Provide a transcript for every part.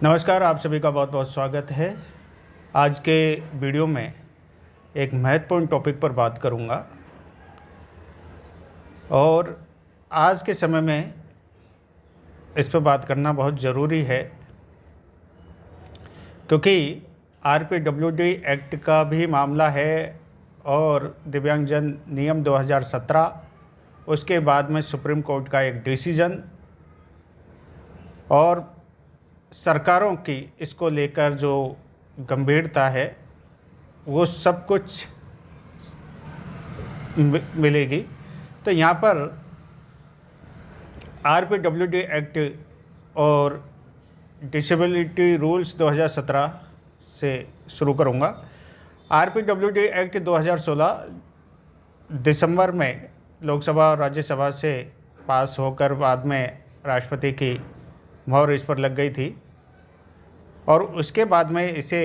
नमस्कार, आप सभी का बहुत बहुत स्वागत है। आज के वीडियो में एक महत्वपूर्ण टॉपिक पर बात करूंगा और आज के समय में इस पर बात करना बहुत ज़रूरी है क्योंकि आरपीडब्ल्यूडी एक्ट का भी मामला है और दिव्यांगजन नियम 2017, उसके बाद में सुप्रीम कोर्ट का एक डिसीजन और सरकारों की इसको लेकर जो गंभीरता है वो सब कुछ मिलेगी। तो यहाँ पर आरपीडब्ल्यूडी एक्ट और डिसेबिलिटी रूल्स 2017 से शुरू करूँगा। आरपीडब्ल्यूडी एक्ट 2016 दिसंबर में लोकसभा और राज्यसभा से पास होकर बाद में राष्ट्रपति की मोहर इस पर लग गई थी और उसके बाद में इसे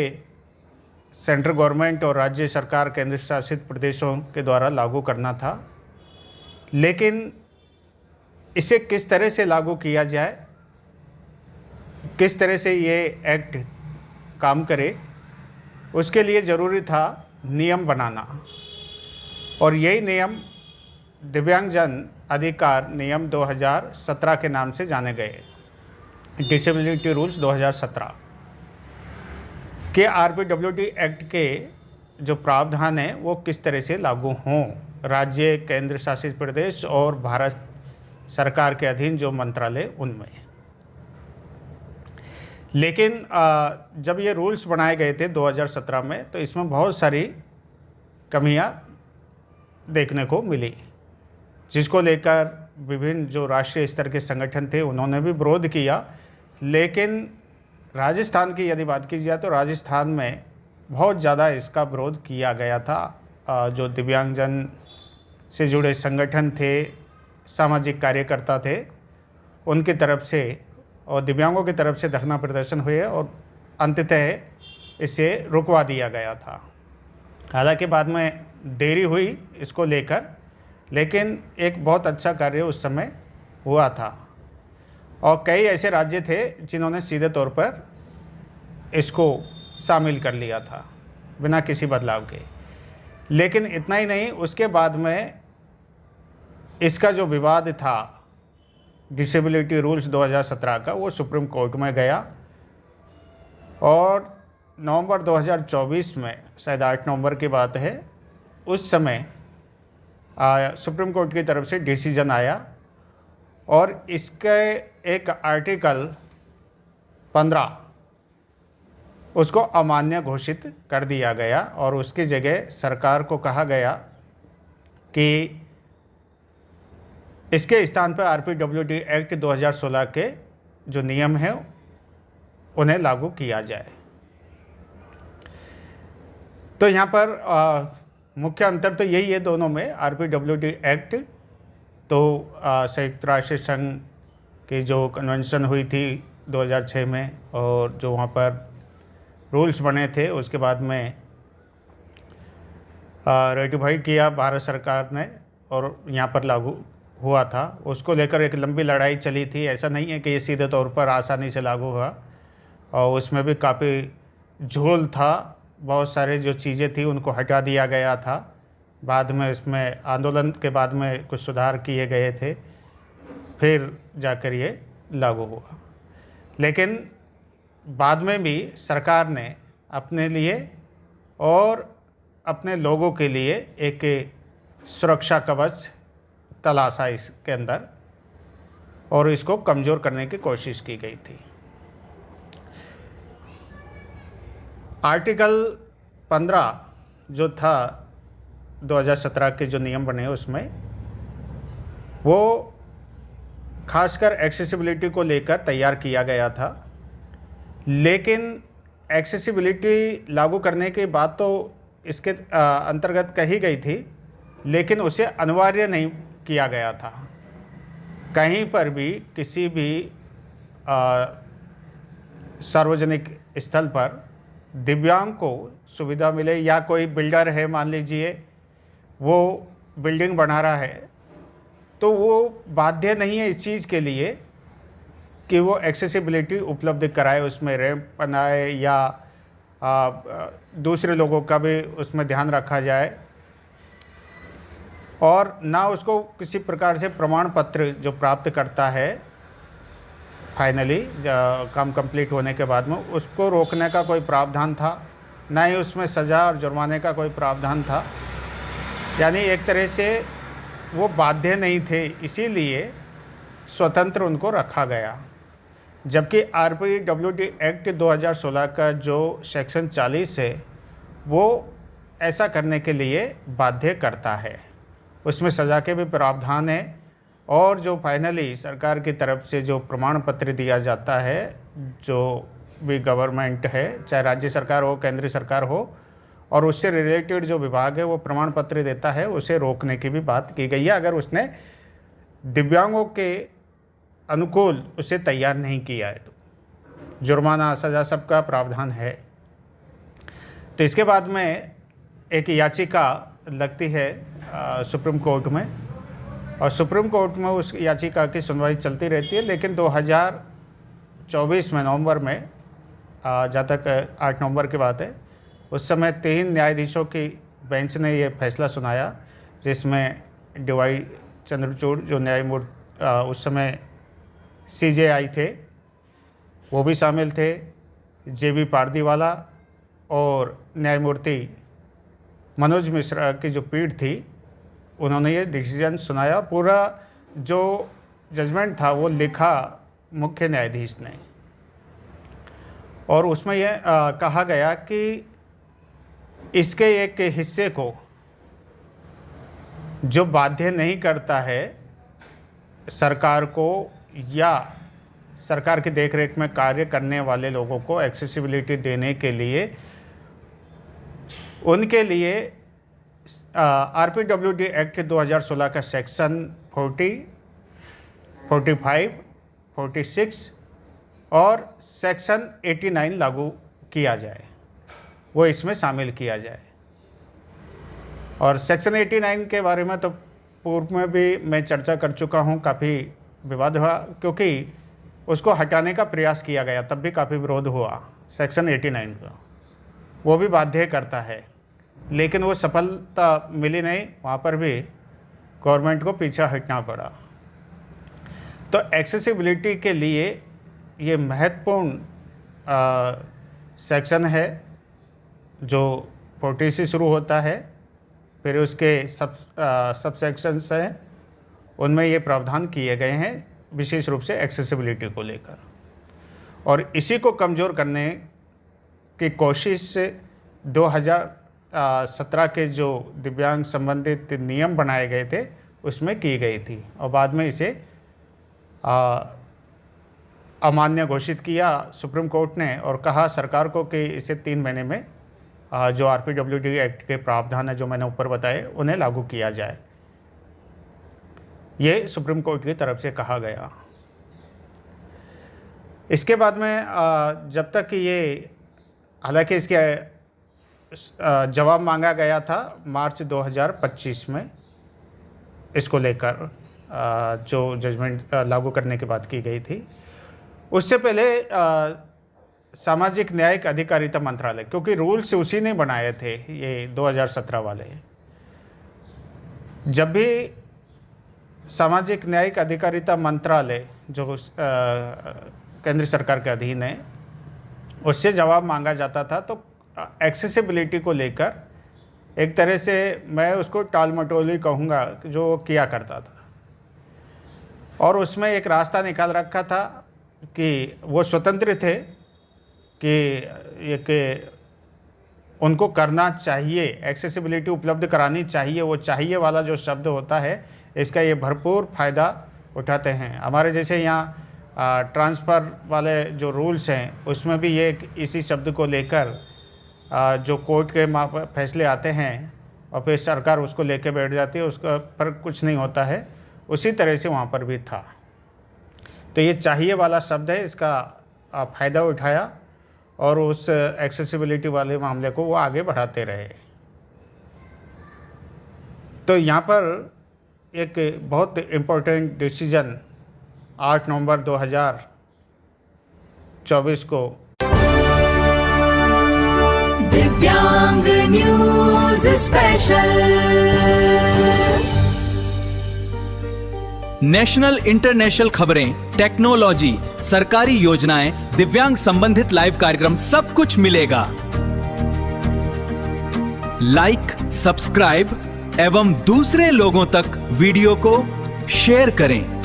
सेंट्रल गवर्नमेंट और राज्य सरकार केंद्र शासित प्रदेशों के द्वारा लागू करना था। लेकिन इसे किस तरह से लागू किया जाए, किस तरह से ये एक्ट काम करे, उसके लिए ज़रूरी था नियम बनाना और यही नियम दिव्यांगजन अधिकार नियम 2017 के नाम से जाने गए। डिसेबिलिटी रूल्स 2017 के आरपीडब्ल्यूडी एक्ट के जो प्रावधान हैं वो किस तरह से लागू हों राज्य, केंद्र शासित प्रदेश और भारत सरकार के अधीन जो मंत्रालय उनमें। लेकिन जब ये रूल्स बनाए गए थे 2017 में तो इसमें बहुत सारी कमियां देखने को मिली, जिसको लेकर विभिन्न जो राष्ट्रीय स्तर के संगठन थे उन्होंने भी विरोध किया। लेकिन राजस्थान की यदि बात की जाए तो राजस्थान में बहुत ज़्यादा इसका विरोध किया गया था। जो दिव्यांगजन से जुड़े संगठन थे, सामाजिक कार्यकर्ता थे, उनकी तरफ से और दिव्यांगों की तरफ से धरना प्रदर्शन हुए और अंततः इसे रुकवा दिया गया था। हालांकि बाद में देरी हुई इसको लेकर, लेकिन एक बहुत अच्छा कार्य उस समय हुआ था और कई ऐसे राज्य थे जिन्होंने सीधे तौर पर इसको शामिल कर लिया था बिना किसी बदलाव के। लेकिन इतना ही नहीं, उसके बाद में इसका जो विवाद था डिसेबिलिटी रूल्स 2017 का, वो सुप्रीम कोर्ट में गया और नवंबर 2024 में, शायद 8 नवंबर की बात है, उस समय सुप्रीम कोर्ट की तरफ से डिसीजन आया और इसके एक आर्टिकल 15 उसको अमान्य घोषित कर दिया गया और उसकी जगह सरकार को कहा गया कि इसके स्थान पर आरपीडब्ल्यूडी एक्ट 2016 के जो नियम हैं उन्हें लागू किया जाए। तो यहाँ पर मुख्य अंतर तो यही है दोनों में। आरपीडब्ल्यूडी एक्ट तो संयुक्त राष्ट्र संघ की जो कन्वेंशन हुई थी 2006 में और जो वहाँ पर रूल्स बने थे उसके बाद में रेटिफाई किया भारत सरकार ने और यहाँ पर लागू हुआ था। उसको लेकर एक लंबी लड़ाई चली थी। ऐसा नहीं है कि ये सीधे तौर पर आसानी से लागू हुआ और उसमें भी काफ़ी झोल था। बहुत सारे जो चीज़ें थी उनको हटा दिया गया था। बाद में इसमें आंदोलन के बाद में कुछ सुधार किए गए थे, फिर जाकर ये लागू हुआ। लेकिन बाद में भी सरकार ने अपने लिए और अपने लोगों के लिए एक सुरक्षा कवच तलाशा इसके अंदर और इसको कमज़ोर करने की कोशिश की गई थी। आर्टिकल 15 जो था 2017 के जो नियम बने उसमें वो खासकर एक्सेसिबिलिटी को लेकर तैयार किया गया था। लेकिन एक्सेसिबिलिटी लागू करने के बाद तो इसके अंतर्गत कही गई थी, लेकिन उसे अनिवार्य नहीं किया गया था। कहीं पर भी किसी भी सार्वजनिक स्थल पर दिव्यांग को सुविधा मिले, या कोई बिल्डर है मान लीजिए वो बिल्डिंग बना रहा है तो वो बाध्य नहीं है इस चीज़ के लिए कि वो एक्सेसिबिलिटी उपलब्ध कराए, उसमें रैंप बनाए या दूसरे लोगों का भी उसमें ध्यान रखा जाए, और ना उसको किसी प्रकार से प्रमाण पत्र जो प्राप्त करता है फाइनली काम कंप्लीट होने के बाद में, उसको रोकने का कोई प्रावधान था, ना ही उसमें सज़ा और जुर्माने का कोई प्रावधान था। यानी एक तरह से वो बाध्य नहीं थे, इसीलिए स्वतंत्र उनको रखा गया। जबकि RPWD एक्ट 2016 का जो सेक्शन 40 है वो ऐसा करने के लिए बाध्य करता है, उसमें सज़ा के भी प्रावधान है, और जो फाइनली सरकार की तरफ से जो प्रमाण पत्र दिया जाता है, जो भी गवर्नमेंट है, चाहे राज्य सरकार हो, केंद्र सरकार हो, और उससे रिलेटेड जो विभाग है वो प्रमाण पत्र देता है, उसे रोकने की भी बात की गई है अगर उसने दिव्यांगों के अनुकूल उसे तैयार नहीं किया है तो। जुर्माना, सज़ा सबका प्रावधान है। तो इसके बाद में एक याचिका लगती है सुप्रीम कोर्ट में, और सुप्रीम कोर्ट में उस याचिका की सुनवाई चलती रहती है। लेकिन 2024 में नवंबर में, जहाँ तक 8 नवंबर की बात है, उस समय 3 न्यायाधीशों की बेंच ने ये फैसला सुनाया, जिसमें DY चंद्रचूड़ जो न्यायमूर्ति उस समय CJI थे वो भी शामिल थे, JB पारदीवाला और न्यायमूर्ति मनोज मिश्रा की जो पीठ थी, उन्होंने ये डिसीजन सुनाया। पूरा जो जजमेंट था वो लिखा मुख्य न्यायाधीश ने, और उसमें यह कहा गया कि इसके एक हिस्से को जो बाध्य नहीं करता है सरकार को या सरकार की देखरेख में कार्य करने वाले लोगों को एक्सेसिबिलिटी देने के लिए, उनके लिए RPWD एक्ट 2016 का सेक्शन 40, 45, 46 और सेक्शन 89 लागू किया जाए, वो इसमें शामिल किया जाए। और सेक्शन 89 के बारे में तो पूर्व में भी मैं चर्चा कर चुका हूँ, काफ़ी विवाद हुआ क्योंकि उसको हटाने का प्रयास किया गया, तब भी काफ़ी विरोध हुआ सेक्शन 89 का। वो भी बाध्य करता है, लेकिन वो सफलता मिली नहीं, वहाँ पर भी गवर्नमेंट को पीछे हटना पड़ा। तो एक्सेसिबिलिटी के लिए ये महत्वपूर्ण सेक्शन है जो 40 से शुरू होता है, फिर उसके सब सेक्शंस हैं, उनमें ये प्रावधान किए गए हैं विशेष रूप से एक्सेसिबिलिटी को लेकर। और इसी को कमज़ोर करने की कोशिश 2017 के जो दिव्यांग संबंधित नियम बनाए गए थे उसमें की गई थी, और बाद में इसे अमान्य घोषित किया सुप्रीम कोर्ट ने, और कहा सरकार को कि इसे 3 महीने में जो RPWD एक्ट के प्रावधान है जो मैंने ऊपर बताए उन्हें लागू किया जाए। ये सुप्रीम कोर्ट की तरफ से कहा गया। इसके बाद में जब तक ये, हालांकि इसके जवाब मांगा गया था मार्च 2025 में, इसको लेकर जो जजमेंट लागू करने की बात की गई थी, उससे पहले सामाजिक न्यायिक अधिकारिता मंत्रालय, क्योंकि रूल्स उसी ने बनाए थे ये 2017 वाले, जब भी सामाजिक न्यायिक अधिकारिता मंत्रालय जो केंद्र सरकार के अधीन है, उससे जवाब मांगा जाता था तो एक्सेसिबिलिटी को लेकर एक तरह से मैं उसको टाल मटोली कहूँगा जो किया करता था, और उसमें एक रास्ता निकाल रखा था कि वो स्वतंत्र थे कि उनको करना चाहिए, एक्सेसिबिलिटी उपलब्ध करानी चाहिए। वो चाहिए वाला जो शब्द होता है, इसका ये भरपूर फ़ायदा उठाते हैं। हमारे जैसे यहाँ ट्रांसफ़र वाले जो रूल्स हैं उसमें भी ये इसी शब्द को लेकर जो कोर्ट के फैसले आते हैं और फिर सरकार उसको लेके बैठ जाती है, उसका पर कुछ नहीं होता है, उसी तरह से वहाँ पर भी था। तो ये चाहिए वाला शब्द है, इसका फ़ायदा उठाया और उस एक्सेसिबिलिटी वाले मामले को वो आगे बढ़ाते रहे। तो यहाँ पर एक बहुत इम्पोर्टेंट डिसीजन 8 नवंबर 24 को। दिव्यांग न्यूज स्पेशल। नेशनल इंटरनेशनल खबरें, टेक्नोलॉजी, सरकारी योजनाएं, दिव्यांग संबंधित लाइव कार्यक्रम सब कुछ मिलेगा। लाइक, सब्सक्राइब एवं दूसरे लोगों तक वीडियो को शेयर करें।